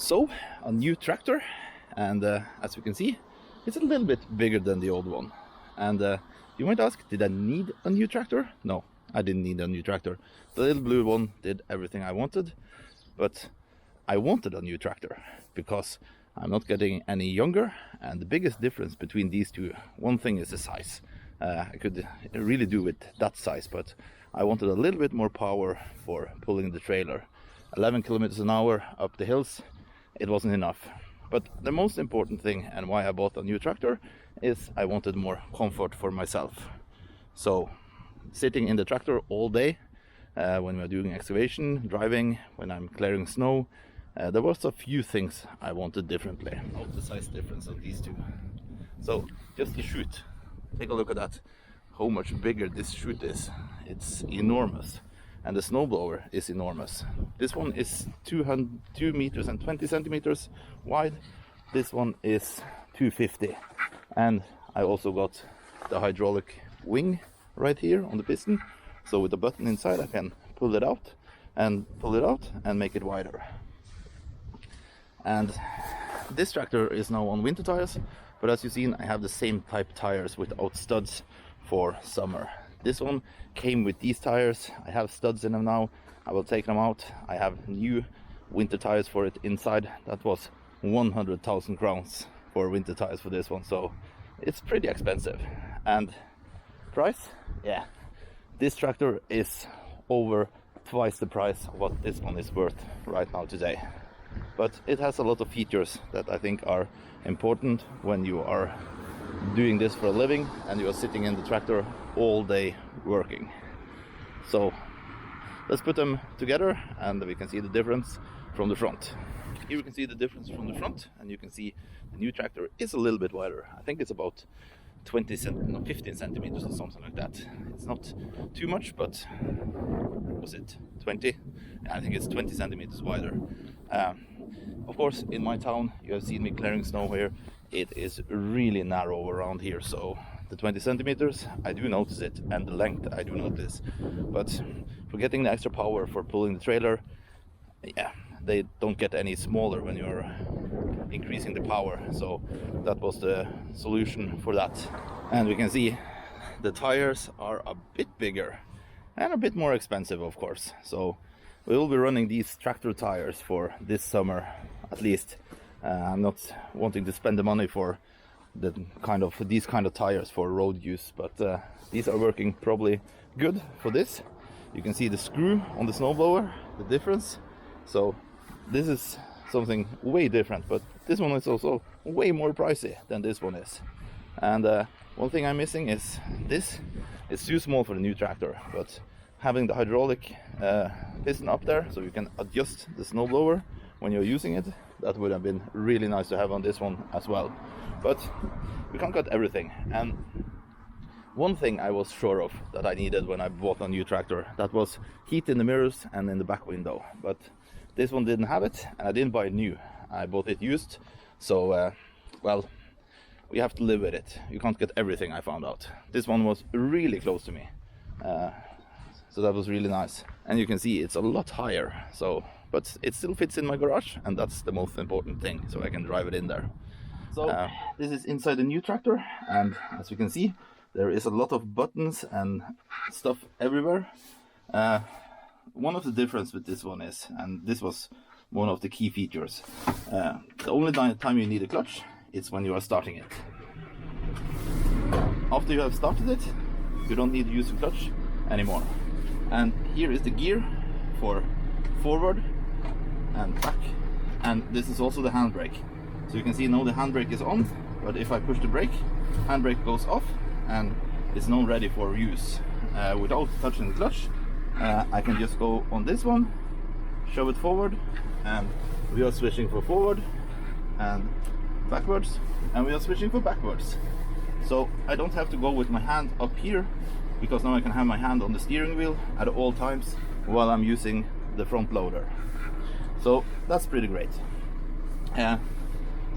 So, a new tractor, and as you can see, it's a little bit bigger than the old one. And you might ask, did I need a new tractor? No, I didn't need a new tractor. The little blue one did everything I wanted, but I wanted a new tractor because I'm not getting any younger, and the biggest difference between these two, one thing is the size. I could really do with that size, but I wanted a little bit more power for pulling the trailer. 11 kilometers an hour up the hills, it wasn't enough. But the most important thing, and why I bought a new tractor, is I wanted more comfort for myself. So sitting in the tractor all day, when we're doing excavation, driving, when I'm clearing snow, there was a few things I wanted differently. Note the size difference of these two. So just the chute, take a look at that, how much bigger this chute is. It's enormous. And the snowblower is enormous. This one is 2 meters and 20 centimeters wide. This one is 250. And I also got the hydraulic wing right here on the piston. So with the button inside I can pull it out and make it wider. And this tractor is now on winter tires, but as you've seen, I have the same type tires without studs for summer. This one came with these tires. I have studs in them now. I will take them out. I have new winter tires for it inside. That was 100,000 crowns for winter tires for this one, so it's pretty expensive. And price, yeah, this tractor is over twice the price of what this one is worth right now today. But it has a lot of features that I think are important when you are doing this for a living and you are sitting in the tractor all day working. So let's put them together and we can see the difference from the front. Here we can see the difference from the front, and you can see the new tractor is a little bit wider. I think it's about 15 centimeters or something like that. It's not too much, but was it 20? Yeah, I think it's 20 centimeters wider. Of course, in my town, you have seen me clearing snow here. It is really narrow around here, so the 20 centimeters, I do notice it, and the length, I do notice. But for getting the extra power for pulling the trailer, yeah, they don't get any smaller when you're increasing the power. So that was the solution for that. And we can see the tires are a bit bigger and a bit more expensive, of course. So we will be running these tractor tires for this summer, at least. I'm not wanting to spend the money for these kind of tires for road use, but these are working probably good for this. You can see the screw on the snowblower, the difference. So this is something way different, but this one is also way more pricey than this one is. And one thing I'm missing is this is too small for the new tractor, but having the hydraulic piston up there so you can adjust the snowblower when you're using it, that would have been really nice to have on this one as well. But we can't cut everything. And one thing I was sure of that I needed when I bought a new tractor, that was heat in the mirrors and in the back window. But this one didn't have it, and I didn't buy it new. I bought it used. So, well, we have to live with it. You can't get everything, I found out. This one was really close to me. So that was really nice. And you can see it's a lot higher. So, but it still fits in my garage, and that's the most important thing, so I can drive it in there. So this is inside the new tractor, and as you can see, there is a lot of buttons and stuff everywhere. One of the difference with this one is, and this was one of the key features, the only time you need a clutch is when you are starting it. After you have started it, you don't need to use the clutch anymore. And here is the gear for forward and back, and this is also the handbrake. So you can see now the handbrake is on, but if I push the brake, handbrake goes off and it's now ready for use. Without touching the clutch, I can just go on this one, shove it forward, and we are switching for forward and backwards, and we are switching for backwards. So I don't have to go with my hand up here, because now I can have my hand on the steering wheel at all times while I'm using the front loader. So that's pretty great.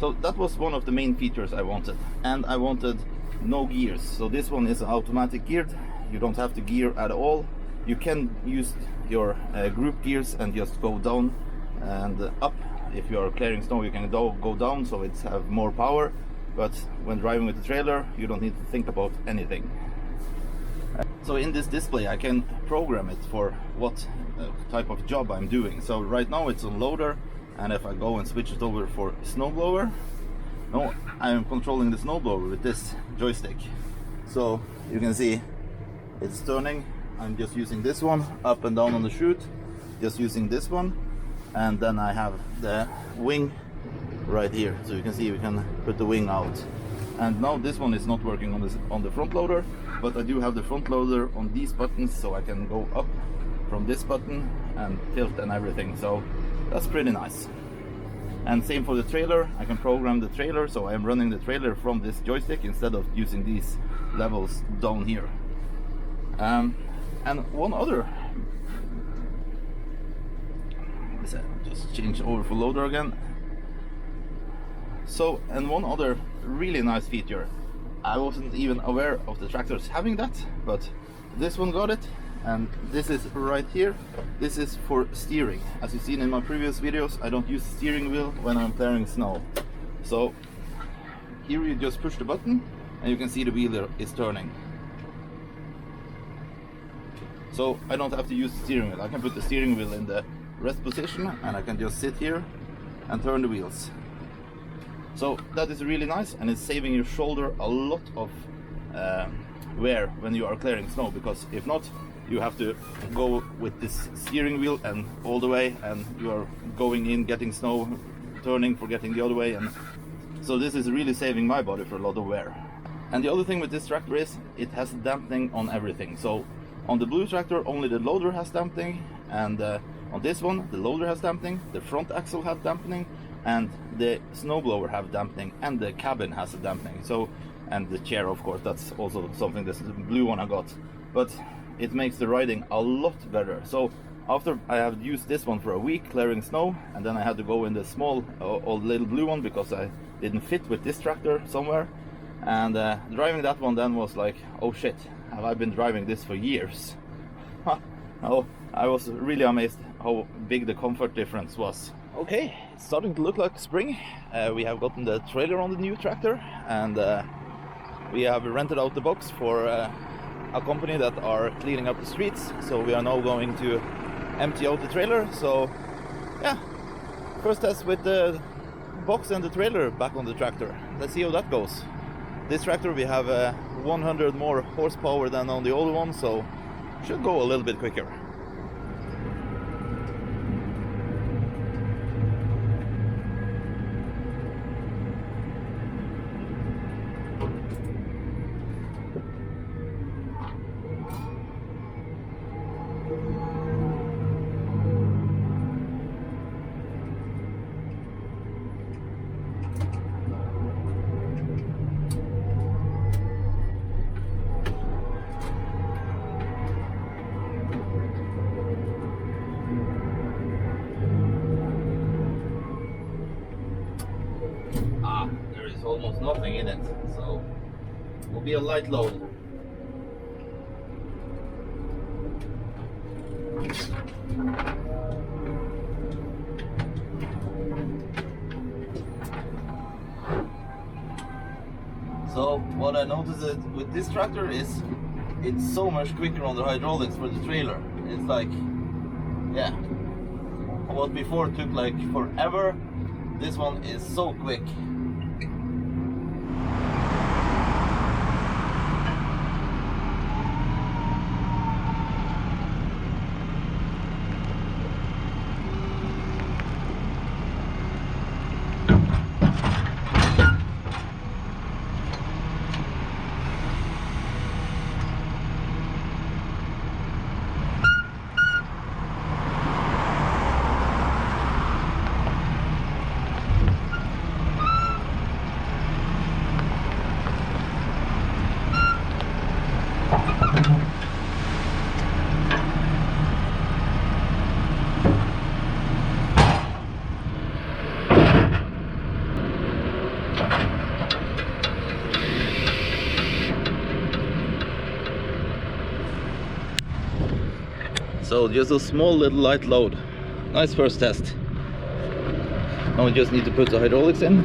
So that was one of the main features I wanted. And I wanted no gears. So this one is automatic geared. You don't have to gear at all. You can use your group gears and just go down and up if you are clearing snow, you can go down, so it's have more power. But when driving with the trailer, you don't need to think about anything. So in this display, I can program it for what type of job I'm doing. So right now it's on loader, and if I go and switch it over for snowblower, no, I am controlling the snowblower with this joystick. So you can see it's turning. I'm just using this one up and down on the chute, just using this one, and then I have the wing right here. So you can see we can put the wing out. And now this one is not working on the front loader, but I do have the front loader on these buttons, so I can go up from this button and tilt and everything. So that's pretty nice. And same for the trailer, I can program the trailer, so I am running the trailer from this joystick instead of using these levels down here. And one other, just change over for loader again. So, and one other really nice feature, I wasn't even aware of the tractors having that, but this one got it. And this is right here. This is for steering. As you've seen in my previous videos, I don't use the steering wheel when I'm clearing snow. So here you just push the button and you can see the wheel is turning. So I don't have to use the steering wheel. I can put the steering wheel in the rest position and I can just sit here and turn the wheels. So that is really nice, and it's saving your shoulder a lot of wear when you are clearing snow, because if not, you have to go with this steering wheel and all the way, and you are going in, getting snow, turning, forgetting the other way, and so this is really saving my body for a lot of wear. And the other thing with this tractor is it has dampening on everything. So on the blue tractor only the loader has dampening, and on this one the loader has dampening, the front axle has dampening, and the snowblower have dampening, and the cabin has a dampening. So, and the chair, of course, that's also something, this blue one I got. But it makes the riding a lot better. So after I have used this one for a week clearing snow, and then I had to go in the small or little blue one because I didn't fit with this tractor somewhere, and driving that one then was like, oh shit, have I been driving this for years? Oh, I was really amazed how big the comfort difference was. Okay, it's starting to look like spring. We have gotten the trailer on the new tractor, and we have rented out the box for a company that are cleaning up the streets. So we are now going to empty out the trailer. So yeah, first test with the box and the trailer back on the tractor. Let's see how that goes. This tractor we have 100 more horsepower than on the old one, so should go a little bit quicker. Almost nothing in it, so it will be a light load. So what I noticed with this tractor is it's so much quicker on the hydraulics for the trailer. It's like, yeah, what before took like forever, this one is so quick. So just a small little light load. Nice first test. Now we just need to put the hydraulics in.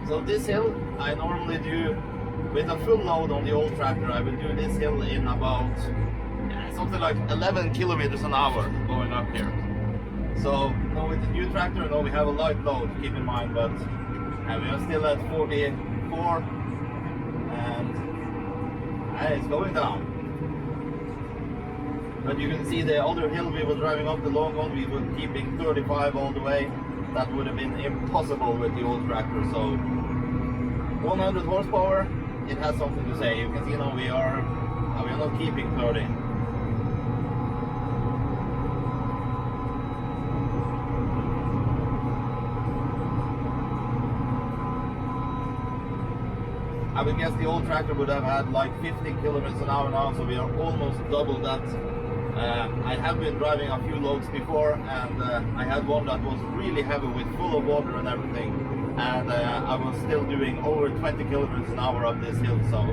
So this hill I normally do with a full load on the old tractor. I will do this hill in about something like 11 kilometers an hour going up here. So now with the new tractor, now we have a light load, keep in mind, but we are still at 44 and it's going down. But you can see the other hill we were driving up, the long one, we were keeping 35 all the way. That would have been impossible with the old tractor. So 100 horsepower, it has something to say. You can see now we are not keeping 30. I would guess the old tractor would have had like 50 kilometers an hour now, so we are almost double that. I have been driving a few loads before, and I had one that was really heavy with full of water and everything, and I was still doing over 20 kilometers an hour up this hill, so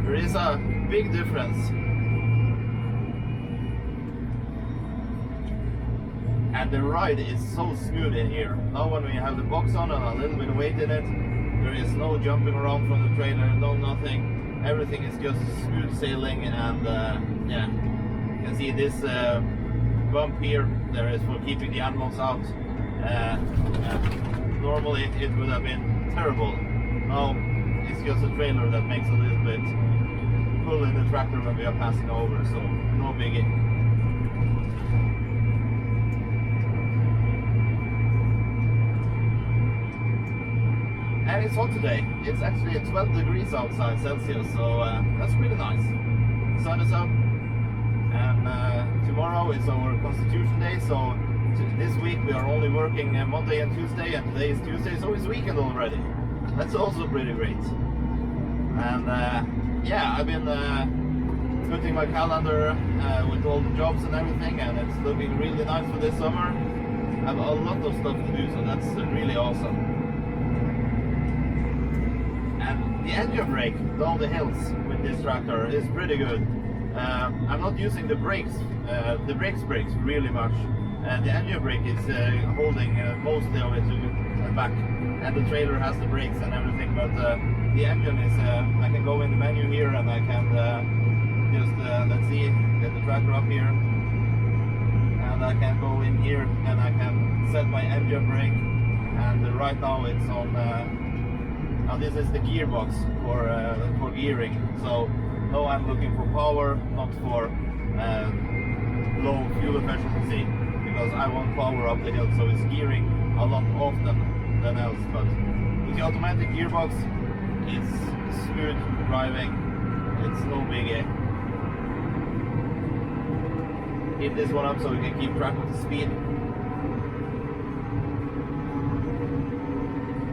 there is a big difference. And the ride is so smooth in here. Now when we have the box on and a little bit of weight in it, there is no jumping around from the trailer, no nothing. Everything is just smooth sailing, and yeah. You can see this bump here, there is for keeping the animals out. Normally it would have been terrible. Now it's just a trailer that makes a little bit pull in the tractor when we are passing over, so no biggie. And it's hot today. It's actually 12 degrees outside Celsius, so that's pretty nice. Sun is up. And tomorrow is our Constitution Day, so this week we are only working Monday and Tuesday, and today is Tuesday, so it's weekend already. That's also pretty great. And yeah, I've been putting my calendar with all the jobs and everything, and it's looking really nice for this summer. I have a lot of stuff to do, so that's really awesome. And the engine brake down the hills with this tractor is pretty good. I'm not using the brakes brakes really much. The engine brake is holding mostly of it to the back, and the trailer has the brakes and everything, but the engine is, I can go in the menu here and I can just, let's see, get the tractor up here, and I can go in here and I can set my engine brake, and right now it's on, now this is the gearbox for gearing, so now I'm looking for power, not for low fuel efficiency, because I want power up the hill, so it's gearing a lot often than else. But with the automatic gearbox, it's smooth driving, it's no biggie. Keep this one up so we can keep track of the speed.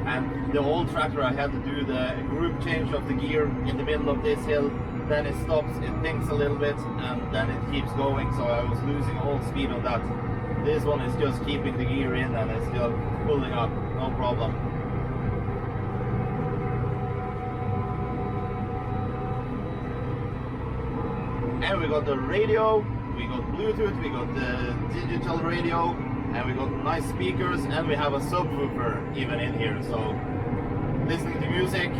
And the old tractor, I had to do the group change of the gear in the middle of this hill. Then it stops, it thinks a little bit, and then it keeps going, so I was losing all speed on that. This one is just keeping the gear in and it's still pulling up, no problem. And we got the radio, we got Bluetooth, we got the digital radio, and we got nice speakers, and we have a subwoofer even in here, so listening to music,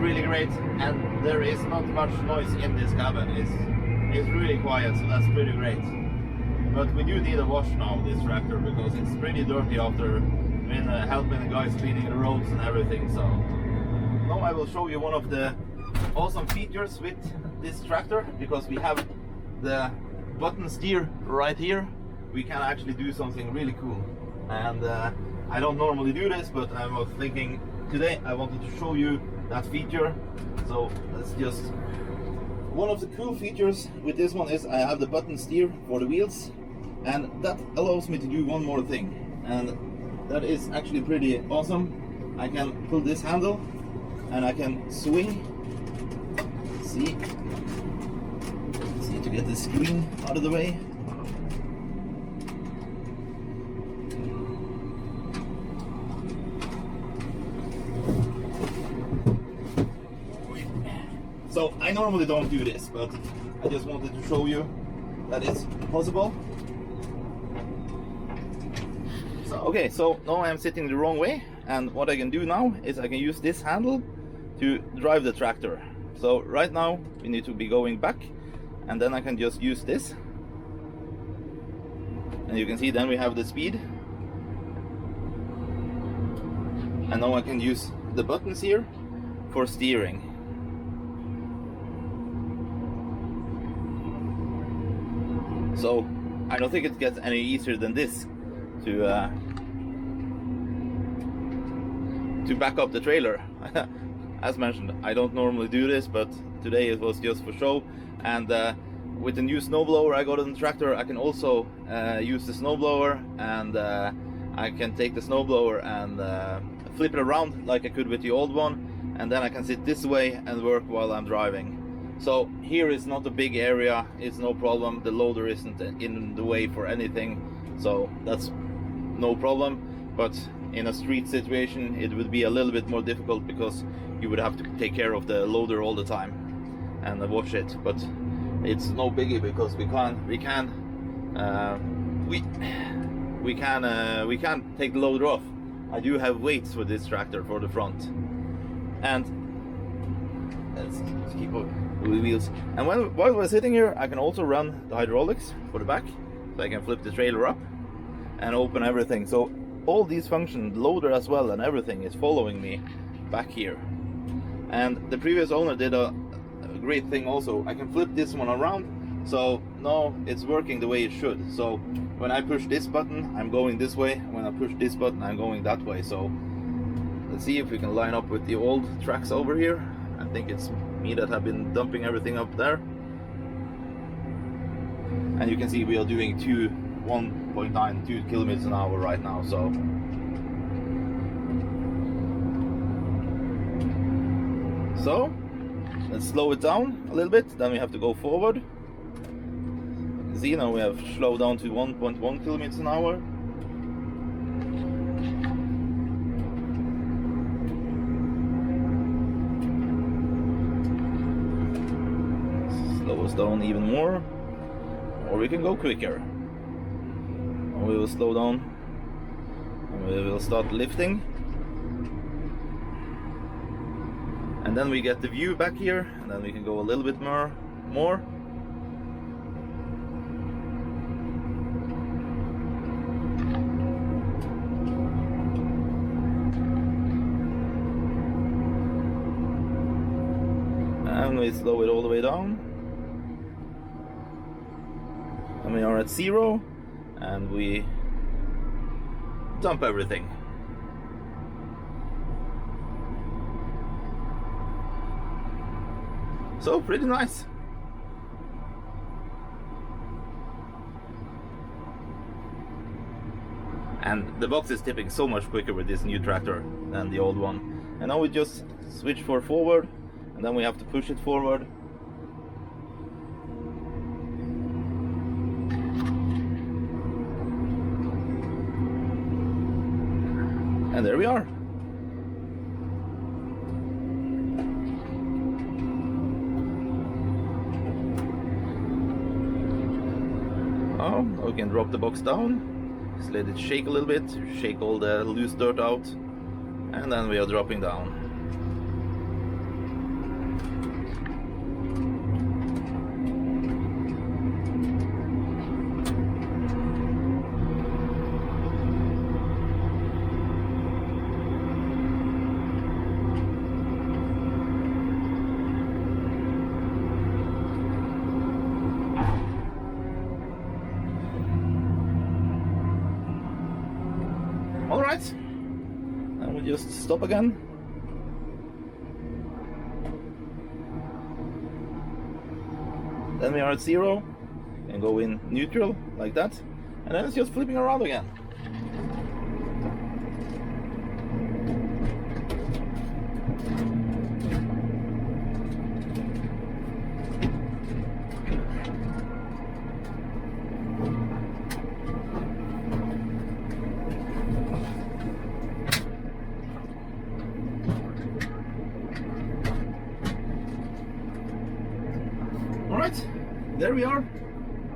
really great, and there is not much noise in this cabin. It's really quiet, so that's pretty great. But we do need a wash now, this tractor, because it's pretty dirty after been helping the guys cleaning the roads and everything. So now I will show you one of the awesome features with this tractor, because we have the button steer right here. We can actually do something really cool, and I don't normally do this, but I was thinking today I wanted to show you that feature. So let's just, one of the cool features with this one is I have the button steer for the wheels, and that allows me to do one more thing, and that is actually pretty awesome. I can pull this handle and I can swing. See to get the screen out of the way. So I normally don't do this, but I just wanted to show you that it's possible. So, okay, so now I'm sitting the wrong way, and what I can do now is I can use this handle to drive the tractor. So right now we need to be going back, and then I can just use this, and you can see then we have the speed, and now I can use the buttons here for steering. So I don't think it gets any easier than this to back up the trailer. As mentioned, I don't normally do this, but today it was just for show. And with the new snowblower I got on the tractor, I can also use the snowblower, and I can take the snowblower and flip it around like I could with the old one, and then I can sit this way and work while I'm driving. So here is not a big area, it's no problem. The loader isn't in the way for anything, so that's no problem. But in a street situation it would be a little bit more difficult, because you would have to take care of the loader all the time and watch it. But it's no biggie, because we can take the loader off. I do have weights for this tractor for the front, and let's just keep on the wheels. And while we're sitting here, I can also run the hydraulics for the back, so I can flip the trailer up and open everything. So all these functions, the loader as well, and everything is following me back here. And the previous owner did a great thing also. I can flip this one around, so now it's working the way it should. So when I push this button, I'm going this way. When I push this button, I'm going that way. So let's see if we can line up with the old tracks over here. I think it's me that have been dumping everything up there. And you can see we are doing 1.92 kilometers an hour right now. So let's slow it down a little bit, then we have to go forward. You can see now we have slowed down to 1.1 kilometers an hour. Slow us down even more, or we can go quicker. And we will slow down and we will start lifting. And then we get the view back here, and then we can go a little bit more. And we slow it all the way down. And we are at 0, and we dump everything. So pretty nice. And the box is tipping so much quicker with this new tractor than the old one. And now we just switch for forward, and then we have to push it forward. And there we are. Oh, we can drop the box down, just let it shake a little bit, shake all the loose dirt out, and then we are dropping down. Alright, and we just stop again. Then we are at 0 and go in neutral like that, and then it's just flipping around again. there we are.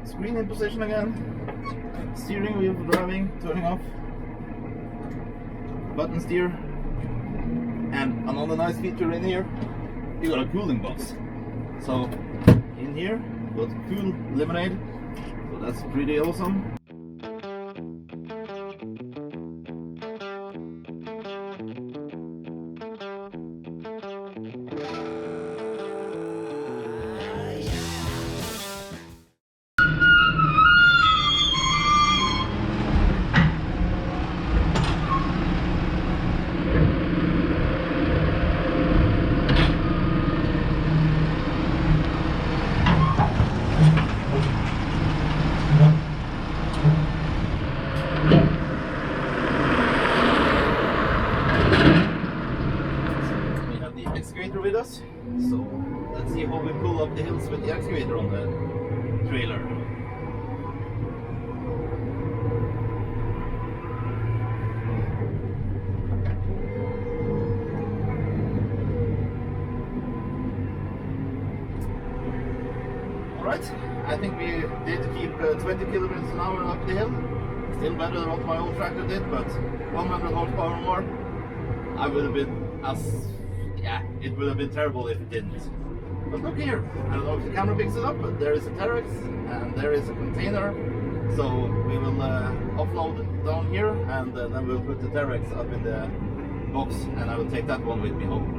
Screen in position again. Steering wheel driving, turning off. Button steer. And another nice feature in here, you got a cooling box. So in here, got cool lemonade. So that's pretty awesome. Excavator with us, so let's see how we pull up the hills with the excavator on the trailer. Alright, I think we did keep 20 kilometers an hour up the hill. Still better than what my old tractor did, but 100 horsepower more. I would have been it would have been terrible if it didn't. But look here, I don't know if the camera picks it up, but there is a Terex and there is a container. So we will offload down here, and then we'll put the Terex up in the box, and I will take that one with me home.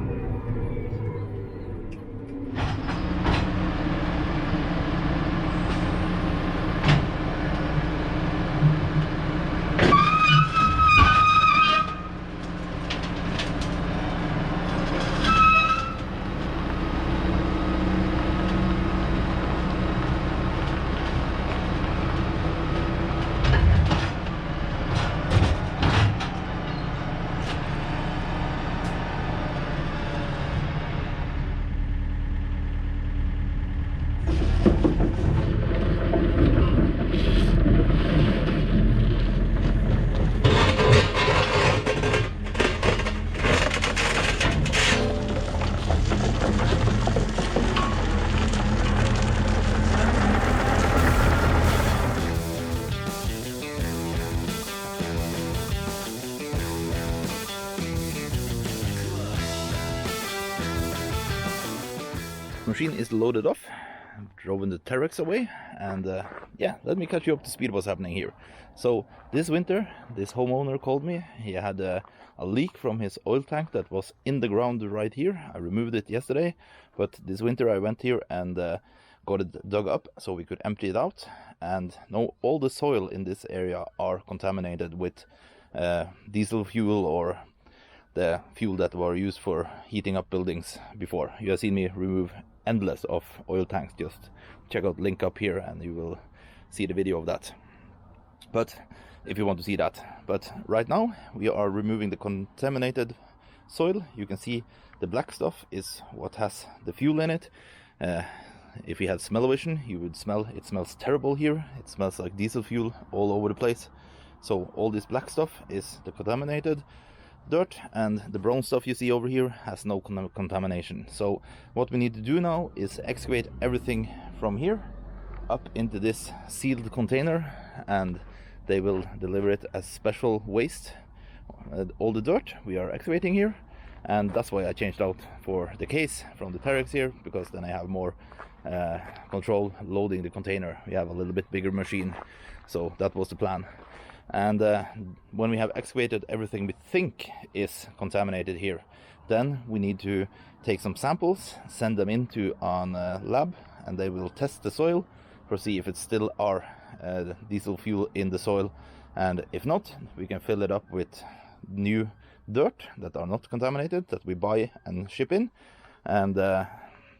Machine is loaded off, driven the Terex away, and yeah, let me catch you up to speed what's happening here. So this winter, this homeowner called me. He had a leak from his oil tank that was in the ground right here. I removed it yesterday, but this winter I went here and got it dug up so we could empty it out. And now all the soil in this area are contaminated with diesel fuel, or the fuel that were used for heating up buildings before. You have seen me remove endless of oil tanks. Just check out link up here and you will see the video of that, but if you want to see that. But right now we are removing the contaminated soil. You can see the black stuff is what has the fuel in it. If you had smell-o-vision, you would smell it smells terrible here. It smells like diesel fuel all over the place. So all this black stuff is the contaminated dirt, and the brown stuff you see over here has no contamination. So what we need to do now is excavate everything from here up into this sealed container, and they will deliver it as special waste. All the dirt we are excavating here, and that's why I changed out for the case from the Terex here, because then I have more control loading the container. We have a little bit bigger machine, so that was the plan. And when we have excavated everything we think is contaminated here, then we need to take some samples, send them into on a lab, and they will test the soil for see if it still are diesel fuel in the soil. And if not, we can fill it up with new dirt that are not contaminated, that we buy and ship in. And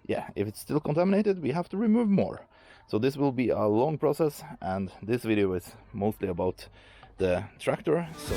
yeah, if it's still contaminated, we have to remove more. So this will be a long process, and this video is mostly about the tractor. So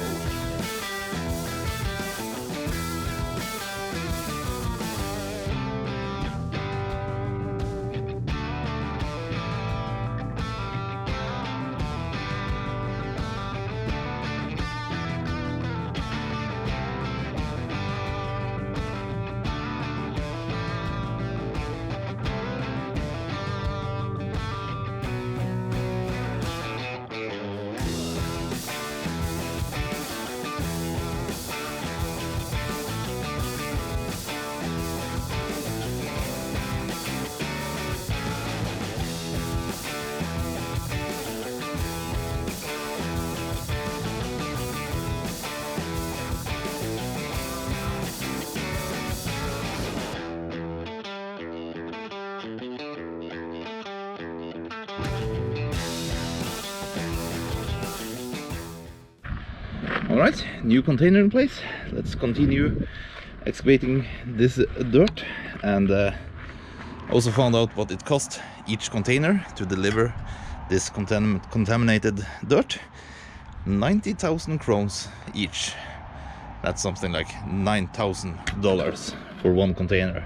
Alright, new container in place. Let's continue excavating this dirt, and also found out what it cost each container to deliver this contaminated dirt. 90,000 crowns each. That's something like $9,000 for one container.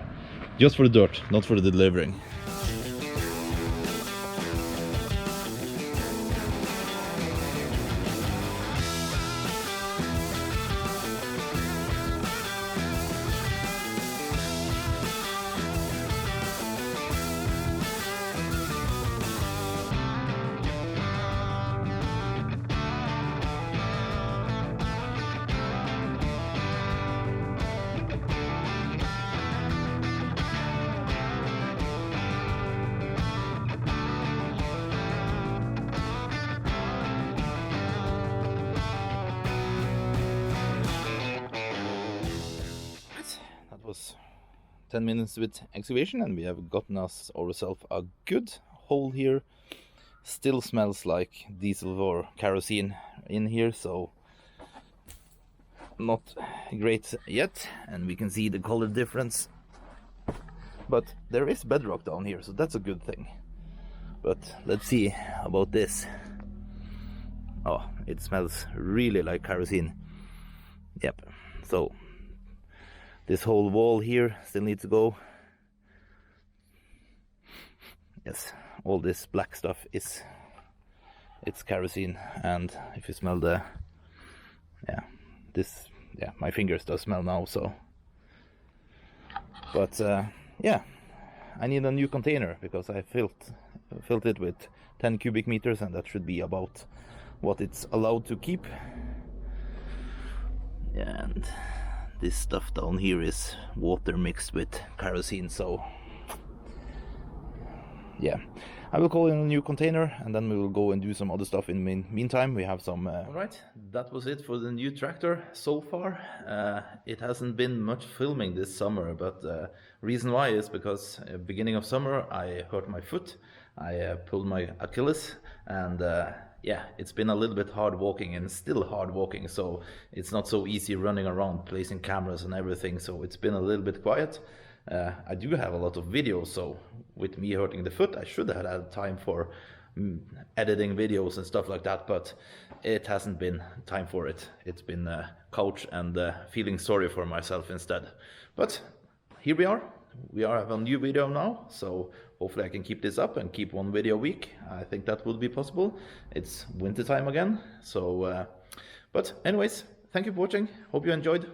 Just for the dirt, not for the delivering. That was 10 minutes with excavation, and we have gotten ourselves a good hole here. Still smells like diesel or kerosene in here, so not great yet, and we can see the color difference. But there is bedrock down here, so that's a good thing. But let's see about this. Oh, it smells really like kerosene. Yep, so this whole wall here still needs to go. Yes, all this black stuff it's kerosene, and if you smell the my fingers does smell now, so. But yeah, I need a new container because I filled it with 10 cubic meters, and that should be about what it's allowed to keep. And this stuff down here is water mixed with kerosene, so yeah, I will call in a new container, and then we will go and do some other stuff in the meantime. We have some Alright, that was it for the new tractor so far. It hasn't been much filming this summer, but reason why is because beginning of summer I hurt my foot. I pulled my Achilles, and yeah, it's been a little bit hard walking, and still hard walking, so it's not so easy running around placing cameras and everything, so it's been a little bit quiet. I do have a lot of videos, so with me hurting the foot I should have had time for editing videos and stuff like that, but it hasn't been time for it. It's been couch and feeling sorry for myself instead. But here we are. We have a new video now, so hopefully I can keep this up and keep one video a week. I think that would be possible. It's winter time again, so but anyways, thank you for watching. Hope you enjoyed.